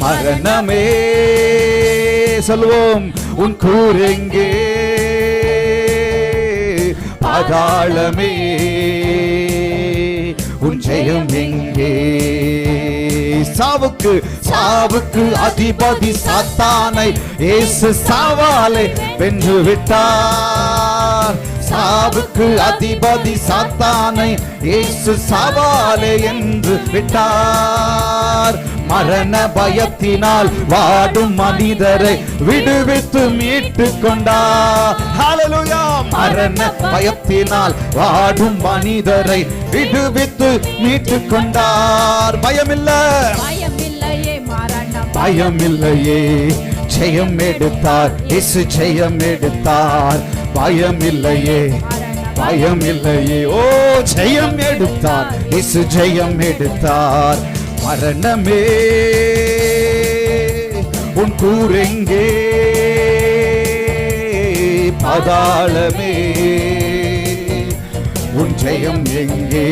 மரணமே சொல்வோம் உன் கூரெங்கே, பாதாளமே உன் ஜெயம் எங்கே? சாவுக்கு அதிபதி சாத்தானை இயேசு சாவாலை வென்று விட்டார். சாவுக்கு அதிபதி சாத்தானை இயேசு சாவாலே என்று விட்டார். மரண பயத்தினால் வாடும் மனிதரை விடுவித்து மீட்டு கொண்டார். ஹல்லேலூயா. மரண பயத்தினால் வாடும் மனிதரை விடுவித்து மீட்டு கொண்டார். பயமில்லையே ஜெயம் எடுத்தார் இயேசு, ஜெயம் எடுத்தார். பயமில்லையே ஓ ஜெயம் எடுத்தார் இயேசு, ஜெயம் எடுத்தார். மரணமே உன் கூரெங்கே, பாதாளமே உன் ஜெயம் எங்கே?